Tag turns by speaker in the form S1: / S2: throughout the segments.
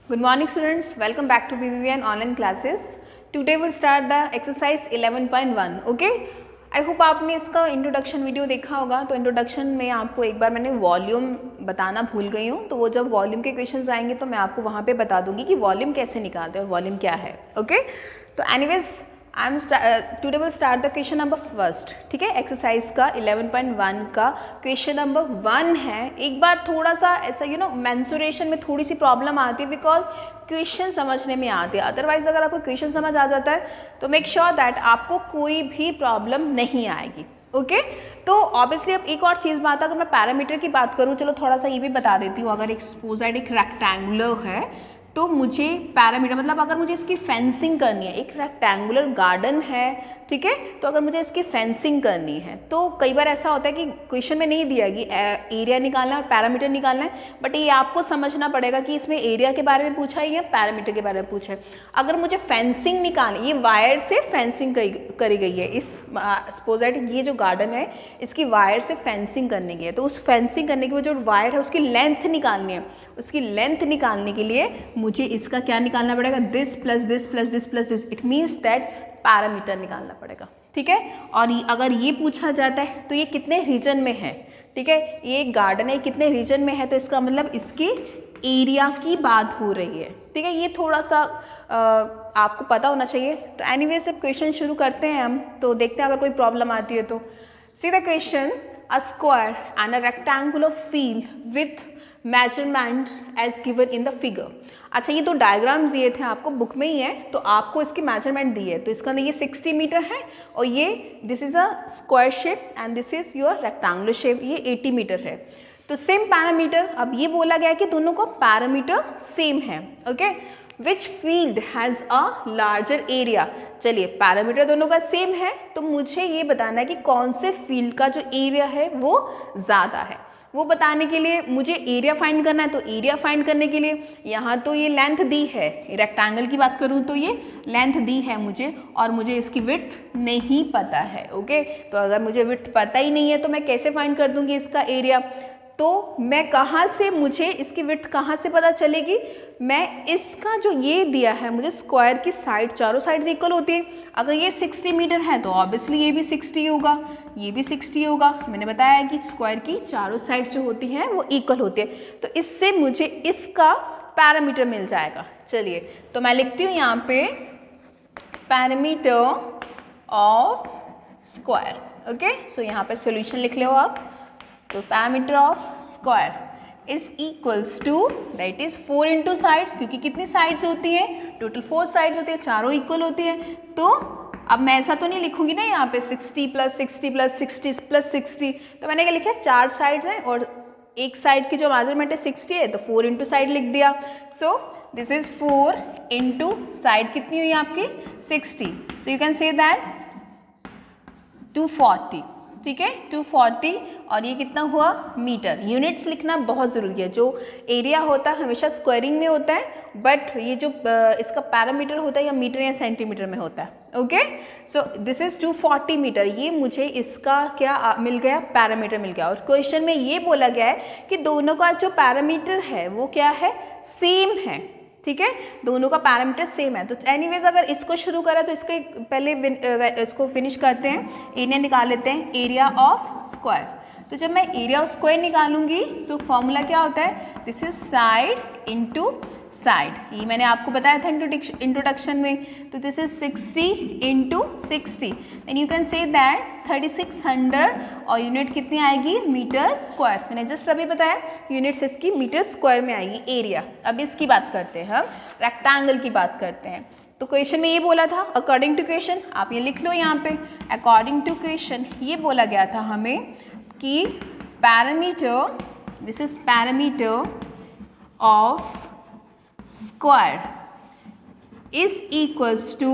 S1: Good morning students, welcome back to BBVN online classes. Today we'll start the exercise 11.1. Okay? I hope आपने इसका introduction video देखा होगा। तो introduction में आपको एक बार मैंने वॉल्यूम बताना भूल गई हूँ, तो वो जब वॉल्यूम के क्वेश्चंस आएंगे तो मैं आपको वहाँ पे बता दूंगी कि वॉल्यूम कैसे निकालते हैं और वॉल्यूम क्या है। ओके, तो anyways today will start the question number first. ठीक है, एक्सरसाइज का 11.1 का क्वेश्चन नंबर 1 है। एक बार थोड़ा सा ऐसा मेंसुरेशन में थोड़ी सी प्रॉब्लम आती है बिकॉज क्वेश्चन समझने में आते हैं। अदरवाइज अगर आपको क्वेश्चन समझ आ जाता है तो मेक श्योर दैट आपको कोई भी प्रॉब्लम नहीं आएगी। ओके, तो ऑब्वियसली अब एक और चीज़ बात है, अगर मैं पैरामीटर की बात करूँ, चलो थोड़ा सा ये भी बता देती हूँ। अगर एक सपोज एक रेक्टेंगुलर है तो मुझे पैरामीटर मतलब अगर मुझे इसकी फेंसिंग करनी है, एक रेक्टेंगुलर गार्डन है, ठीक है, तो अगर मुझे इसकी फेंसिंग करनी है तो कई बार ऐसा होता है कि क्वेश्चन में नहीं दिया कि एरिया निकालना है और पैरामीटर निकालना है, बट ये आपको समझना पड़ेगा कि इसमें एरिया के बारे में पूछा है या पैरामीटर के बारे में पूछा है। अगर मुझे फेंसिंग निकालनी, ये वायर से फेंसिंग करी गई है, इस सपोज ये जो गार्डन है इसकी वायर से फेंसिंग करने की है, तो उस फेंसिंग करने की वो जो वायर है उसकी लेंथ निकालनी है। उसकी लेंथ निकालने के लिए मुझे इसका क्या निकालना पड़ेगा, this plus this plus this plus this, it means that parameter निकालना पड़ेगा। ठीक है, और अगर ये पूछा जाता है तो ये कितने रीजन में है, ठीक है, ये गार्डन है कितने रीजन में है, तो इसका मतलब इसके एरिया की बात हो रही है। ठीक है, ये थोड़ा सा आपको पता होना चाहिए। तो एनीवेज अब क्वेश्चन शुरू करते हैं हम, तो देखते हैं अगर कोई प्रॉब्लम आती है तो। सी the question, a square and a rectangular field with measurements as given in the figure। अच्छा, ये दो डायग्राम्स दिए थे आपको, बुक में ही है, तो आपको इसकी मेजरमेंट दी है। तो इसका ये 60 मीटर है और ये this is a square shape and this is your rectangular shape, ये 80 मीटर है। तो सेम पैरामीटर, अब ये बोला गया कि दोनों को पैरामीटर सेम है। Okay, which field has a larger area. चलिए, पैरामीटर दोनों का सेम है तो मुझे ये बताना है कि कौन से फील्ड का जो एरिया है वो ज़्यादा है। वो बताने के लिए मुझे एरिया फाइंड करना है, तो एरिया फाइंड करने के लिए यहाँ तो ये लेंथ दी है, रेक्टेंगल की बात करूँ तो ये लेंथ दी है मुझे, और मुझे इसकी विड्थ नहीं पता है। ओके, तो अगर मुझे विड्थ पता ही नहीं है तो मैं कैसे फाइंड कर दूँगी इसका एरिया। तो मैं कहाँ से, मुझे इसकी विड्थ कहाँ से पता चलेगी, मैं इसका जो ये दिया है मुझे स्क्वायर की साइड, चारों साइड्स इक्वल होती है। अगर ये 60 मीटर है तो ऑब्वियसली ये भी 60 होगा, ये भी 60 होगा। मैंने बताया है कि स्क्वायर की चारों साइड जो होती हैं वो इक्वल होती है, तो इससे मुझे इसका पैरामीटर मिल जाएगा। चलिए, तो मैं लिखती हूँ यहाँ पे parameter of square. Okay, so यहाँ पे सॉल्यूशन लिख लो आप। तो parameter of square is equals to, that is 4 into sides, क्योंकि कितनी साइड्स होती हैं, टोटल 4 साइड्स होती है, चारों इक्वल होती है। तो अब मैं ऐसा तो नहीं लिखूंगी ना यहाँ पे 60 प्लस 60 प्लस 60 प्लस 60, तो मैंने क्या लिखा, 4 साइड्स हैं और एक साइड की जो मेजरमेंट है 60 है, तो 4 इंटू साइड लिख दिया। सो दिस इज 4 इंटू साइड कितनी हुई आपकी 60, so you can say that 240। ठीक है, 240, और ये कितना हुआ मीटर। यूनिट्स लिखना बहुत ज़रूरी है। जो एरिया होता है हमेशा स्क्वायरिंग में होता है, बट ये जो इसका पैरामीटर होता है या मीटर या सेंटीमीटर में होता है। Okay, so this is 240 metre, ये मुझे इसका क्या मिल गया, पैरामीटर मिल गया। और क्वेश्चन में ये बोला गया है कि दोनों का जो पैरामीटर है वो क्या है, सेम है। ठीक है, दोनों का पैरामीटर सेम है। तो एनीवेज अगर इसको शुरू करा तो इसके पहले इसको फिनिश करते हैं, एरिया निकाल लेते हैं, एरिया ऑफ स्क्वायर। तो जब मैं एरिया ऑफ स्क्वायर निकालूंगी तो फॉर्मूला क्या होता है, this is side into side, ये मैंने आपको बताया था इंट्रोडक्शन में। तो this is 60 into 60, then you can say that 3600, और यूनिट कितनी आएगी, मीटर स्क्वायर। मैंने जस्ट अभी बताया यूनिट्स इसकी मीटर स्क्वायर में आएगी एरिया। अब इसकी बात करते हैं, हम रेक्टेंगल की बात करते हैं। तो क्वेश्चन में ये बोला था, अकॉर्डिंग टू क्वेश्चन, आप ये लिख लो यहाँ पे, अकॉर्डिंग टू क्वेश्चन ये बोला गया था हमें कि parameter, this is parameter of square is equals to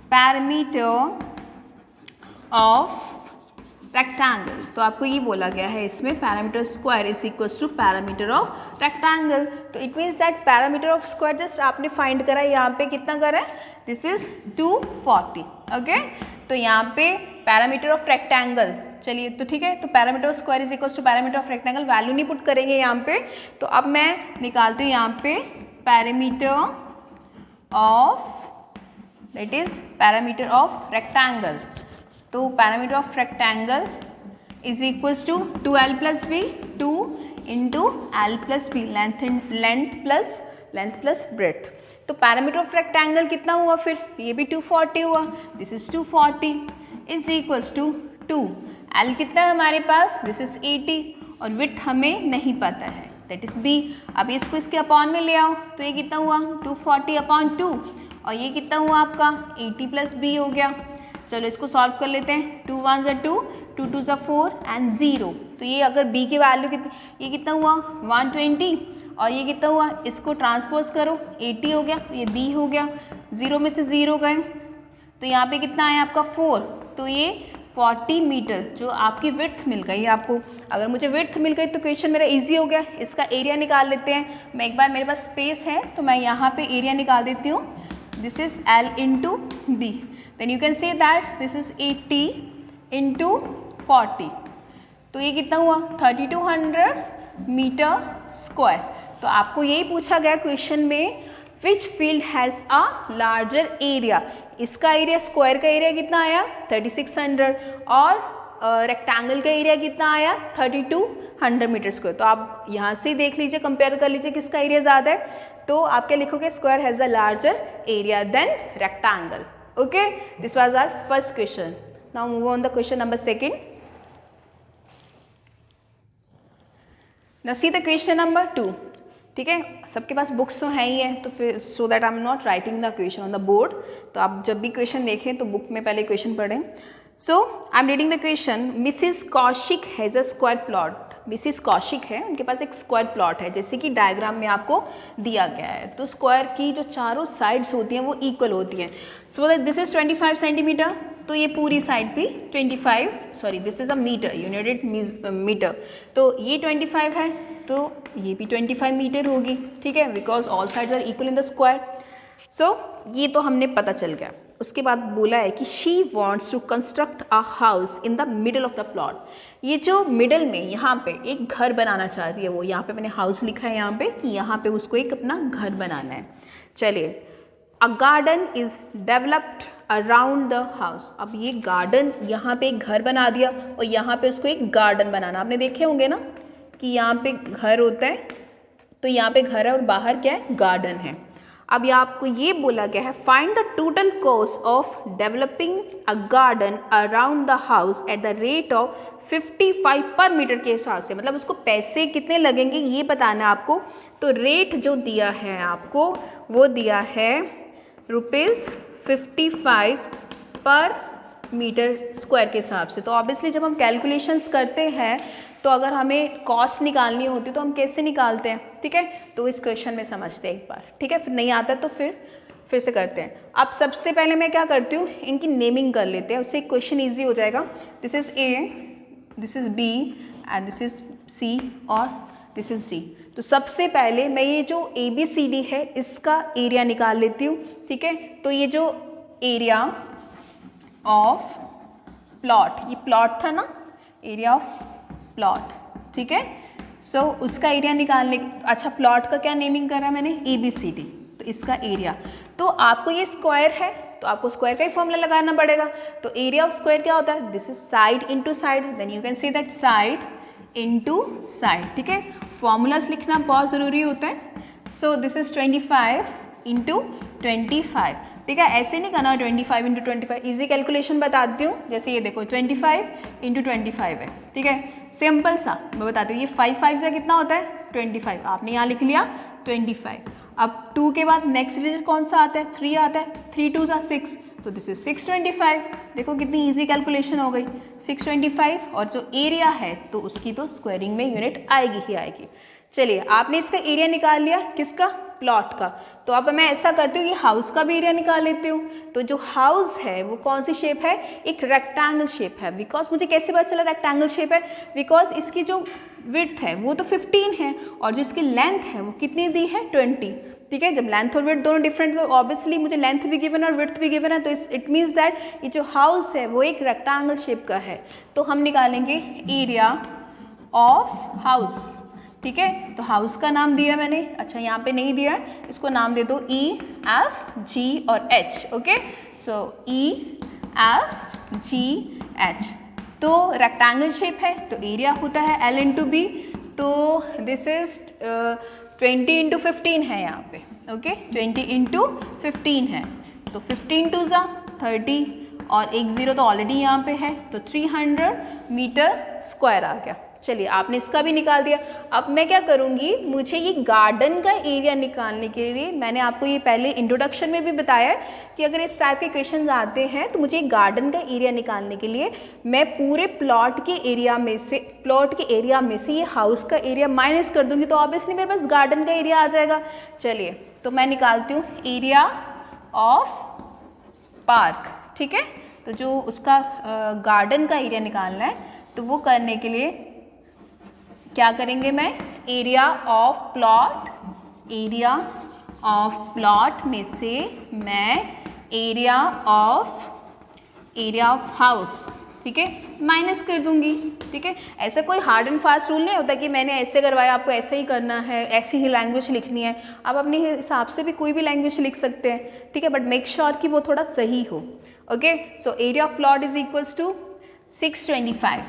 S1: parameter of rectangle. तो आपको ये बोला गया है इसमें, parameter square is equals to parameter of rectangle. तो it means that parameter of square just आपने फाइंड करा, यहाँ पे कितना करा है, दिस इज 240। ओके, तो यहाँ पे पैरामीटर ऑफ रेक्टेंगल, चलिए तो ठीक है, तो parameter of square is equals to parameter of rectangle, value नहीं पुट करेंगे यहाँ पे। तो अब मैं निकालती हूँ यहाँ पे पैरामीटर ऑफ रेक्टेंगल। तो parameter of rectangle is equals to 2l plus b, 2 into l plus b, length plus breadth. तो पैरामीटर ऑफ रेक्टेंगल कितना हुआ फिर, ये भी 240 हुआ, this is 240 is equals to 2, l कितना है हमारे पास, दिस इज 80, और विड्थ हमें नहीं पता है, दैट इज बी। अब इसको इसके अपॉन में ले आओ, तो ये कितना हुआ 240 अपॉन 2, और ये कितना हुआ आपका 80 प्लस बी हो गया। चलो इसको सॉल्व कर लेते हैं, 2 1 ज़ा 2, 2 2 ज़ा 4 एंड 0। तो ये अगर b की वैल्यू कितनी, ये कितना हुआ 120, और ये कितना हुआ, इसको ट्रांसपोज करो 80 हो गया, तो ये b हो गया, 0 में से 0 गए, तो यहाँ पे कितना आया आपका 4, तो ये 40 मीटर जो आपकी विड्थ मिल गई आपको। अगर मुझे विड्थ मिल गई तो क्वेश्चन मेरा इजी हो गया। इसका एरिया निकाल लेते हैं। मैं एक बार, मेरे पास स्पेस है तो मैं यहाँ पे एरिया निकाल देती हूँ। This is L into b, then you can say that this is 80 into 40, तो ये कितना हुआ 3200 मीटर स्क्वायर। तो आपको यही पूछा गया क्वेश्चन में, which field has a larger area. इसका एरिया, स्क्वायर का एरिया कितना आया 3600, और रेक्टेंगल का एरिया कितना आया 3200 मीटर स्क्वायर। तो आप यहाँ से देख लीजिए, कंपेयर कर लीजिए किसका एरिया ज़्यादा है। तो आप क्या लिखोगे, square has a larger area than rectangle. Okay, this was our first question. Now move on the question number second. Now see the question number 2। ठीक है, सबके पास बुक्स तो है ही है, तो फिर so that I am not writing the question on the board. तो आप जब भी क्वेश्चन देखें तो बुक में पहले क्वेश्चन पढ़ें। So I am reading the question. Mrs Kaushik has a square plot. Mrs Kaushik है, उनके पास एक स्क्वायर प्लॉट है, जैसे कि डायग्राम में आपको दिया गया है। तो स्क्वायर की जो चारों साइड्स होती हैं वो इक्वल होती हैं। So that this is 25 centimetre, तो ये पूरी साइड भी 25, sorry this is a metre, united metre, तो ये 25 है, तो ये भी 25 मीटर होगी। ठीक है, because all sides are equal in the square. So ये तो हमने पता चल गया। उसके बाद बोला है कि she wants to construct a house in the middle of the plot. ये जो मिडल में यहाँ पे एक घर बनाना चाह रही है वो, यहाँ पे मैंने हाउस लिखा है यहाँ पे, कि यहाँ पे उसको एक अपना घर बनाना है। चलिए, a garden is developed around the house. अब ये गार्डन, यहाँ पे एक घर बना दिया और यहाँ पे उसको एक गार्डन बनाना। आपने देखे होंगे ना कि यहाँ पे घर होता है, तो यहाँ पे घर है और बाहर क्या है, गार्डन है। अब यहाँ आपको ये बोला गया है, find the total cost of developing a garden around the house at the rate of 55 पर मीटर के हिसाब से। मतलब उसको पैसे कितने लगेंगे ये बताना है आपको। तो रेट जो दिया है आपको वो दिया है ₹55 पर मीटर स्क्वायर के हिसाब से। तो ऑब्वियसली जब हम कैलकुलेशंस करते हैं तो अगर हमें कॉस्ट निकालनी होती तो हम कैसे निकालते हैं। ठीक है, तो इस क्वेश्चन में समझते हैं एक बार। ठीक है, फिर नहीं आता तो फिर से करते हैं। अब सबसे पहले मैं क्या करती हूँ, इनकी नेमिंग कर लेते हैं, उससे क्वेश्चन ईजी हो जाएगा। This is a, this is b and this is c और दिस इज़ डी। तो सबसे पहले मैं ये जो ABCD है इसका एरिया निकाल लेती हूँ। ठीक है, तो ये जो एरिया ऑफ प्लॉट, ये प्लॉट था ना, एरिया ऑफ प्लॉट। ठीक है, सो उसका एरिया निकालने, अच्छा प्लॉट का क्या नेमिंग करा मैंने, ABCD, तो इसका एरिया। तो आपको ये स्क्वायर है तो आपको स्क्वायर का ही फॉर्मूला लगाना पड़ेगा। तो एरिया ऑफ स्क्वायर क्या होता है, this is side into side, then you can say that side into side. ठीक है, फॉर्मूलाज लिखना बहुत ज़रूरी होता है। So this is 25 into 25। ठीक है, ऐसे नहीं करना 25 इंटू 25, ईजी कैलकुलेशन बताती हूँ। जैसे ये देखो 25 इंटू 25 है। ठीक है, सिंपल सा मैं बताती हूँ। ये 5 से कितना होता है 25, आपने यहाँ लिख लिया 25। अब 2 के बाद नेक्स्ट डिजिट कौन सा आता है, 3 आता है, 3 2 ज़ा 6, तो दिस इज 625। देखो कितनी इजी कैलकुलेशन हो गई, 625। और जो एरिया है तो उसकी तो स्क्वायरिंग में यूनिट आएगी ही आएगी। चलिए, आपने इसका एरिया निकाल लिया, किसका, प्लॉट का। तो अब मैं ऐसा करती हूँ, ये हाउस का भी एरिया निकाल लेती हूँ। तो जो हाउस है वो कौन सी शेप है, एक रेक्टेंगल शेप है। बिकॉज मुझे कैसे पता चला रेक्टेंगल शेप है, बिकॉज इसकी जो विड्थ है वो तो 15 है और जो इसकी लेंथ है वो कितनी दी है 20। ठीक है, जब लेंथ और विड्थ दोनों डिफरेंट तो ऑब्वियसली मुझे लेंथ भी गिवन है और विड्थ भी गिवन है, तो इट मीन्स दैट ये जो हाउस है वो एक रेक्टेंगल शेप का है। तो हम निकालेंगे एरिया ऑफ हाउस। ठीक है। तो हाउस का नाम दिया मैंने, अच्छा यहाँ पे नहीं दिया, इसको नाम दे दो EFG और H, ओके। सो EFGH। तो रेक्टेंगल शेप है तो एरिया होता है L इंटू बी, तो दिस इज 20 इंटू 15 है यहाँ पे, ओके 20 इंटू 15 है, तो 15 टू ज़ा 30 और एक ज़ीरो तो ऑलरेडी यहाँ पे है, तो 300 मीटर स्क्वायर आ गया। चलिए आपने इसका भी निकाल दिया। अब मैं क्या करूँगी, मुझे ये गार्डन का एरिया निकालने के लिए, मैंने आपको ये पहले इंट्रोडक्शन में भी बताया है कि अगर इस टाइप के क्वेश्चन आते हैं तो मुझे गार्डन का एरिया निकालने के लिए मैं पूरे प्लॉट के एरिया में से ये हाउस का एरिया माइनस कर दूँगी, तो ऑब्वियसली मेरे पास गार्डन का एरिया आ जाएगा। चलिए तो मैं निकालती हूँ एरिया ऑफ पार्क, ठीक है। तो जो उसका गार्डन का एरिया निकालना है तो वो करने के लिए क्या करेंगे, मैं एरिया ऑफ प्लॉट में से मैं एरिया ऑफ हाउस, ठीक है, माइनस कर दूंगी, ठीक है। ऐसा कोई हार्ड एंड फास्ट रूल नहीं होता कि मैंने ऐसे करवाया आपको ऐसे ही करना है, ऐसी ही लैंग्वेज लिखनी है। आप अपने हिसाब से भी कोई भी लैंग्वेज लिख सकते हैं, ठीक है, बट मेक श्योर कि वो थोड़ा सही हो, okay. So area of plot is equals to 625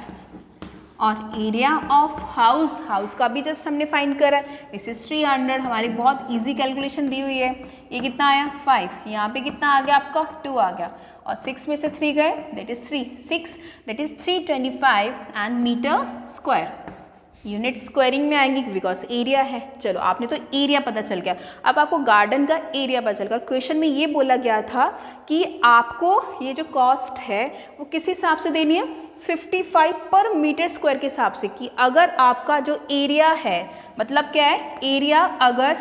S1: और एरिया ऑफ हाउस का भी जस्ट हमने फाइंड करा है, दिस इज 300। हमारी बहुत इजी कैलकुलेशन दी हुई है। ये कितना आया 5, यहाँ पे कितना आ गया आपका 2 आ गया, और 6 में से 3 गए, that is 6 that is 325 and metre square. Unit squaring में आएंगी बिकॉज एरिया है। चलो आपने तो एरिया पता चल गया, अब आपको गार्डन का एरिया पता चल गया। क्वेश्चन में ये बोला गया था कि आपको ये जो कॉस्ट है वो किस हिसाब से देनी है, 55 पर मीटर स्क्वायर के हिसाब से, कि अगर आपका जो एरिया है, मतलब क्या है, एरिया अगर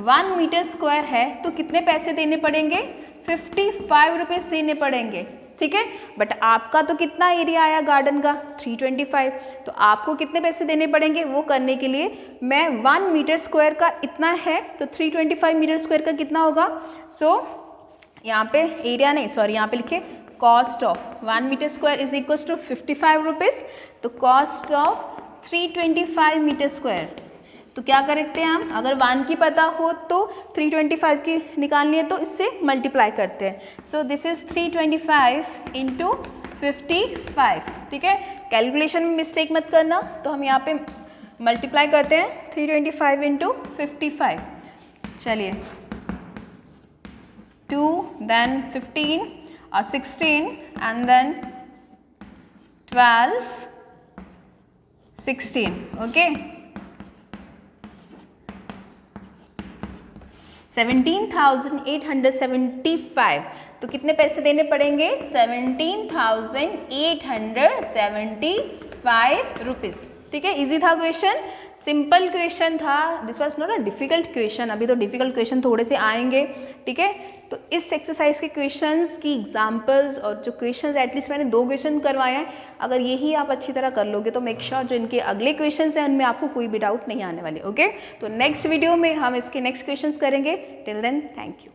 S1: 1 मीटर स्क्वायर है तो कितने पैसे देने पड़ेंगे, 55 रुपीज़ देने पड़ेंगे, ठीक है। बट आपका तो कितना एरिया आया गार्डन का 325, तो आपको कितने पैसे देने पड़ेंगे, वो करने के लिए मैं 1 मीटर स्क्वायर का इतना है तो 325 मीटर स्क्वायर का कितना होगा। सो यहाँ पे एरिया नहीं, सॉरी यहाँ पे लिखे cost of 1 metre square is equals to 55 rupees, तो कॉस्ट ऑफ 325 मीटर स्क्वायर, तो क्या करते हैं हम, अगर 1 की पता हो तो 325 की निकालनी है तो इससे मल्टीप्लाई करते हैं। सो दिस इज 325 इंटू 55, ठीक है। कैलकुलेशन में मिस्टेक मत करना, तो हम यहाँ पे मल्टीप्लाई करते हैं 325 इंटू 55। चलिए 2 देन 15 और 16 एंड देन 12 16, ओके। 17,875, तो कितने पैसे देने पड़ेंगे, 17,875 रुपीज़, ठीक है। इजी था क्वेश्चन, सिंपल क्वेश्चन था, this was not a difficult question. अभी तो डिफिकल्ट क्वेश्चन थोड़े से आएंगे, ठीक है। तो इस एक्सरसाइज के क्वेश्चंस की एग्जांपल्स और जो क्वेश्चंस एटलीस्ट मैंने 2 क्वेश्चन करवाए हैं, अगर यही आप अच्छी तरह कर लोगे तो मेक श्योर जो इनके अगले क्वेश्चंस हैं उनमें आपको कोई भी डाउट नहीं आने वाले, ओके। तो नेक्स्ट वीडियो में हम इसके नेक्स्ट क्वेश्चंस करेंगे। Till then thank you.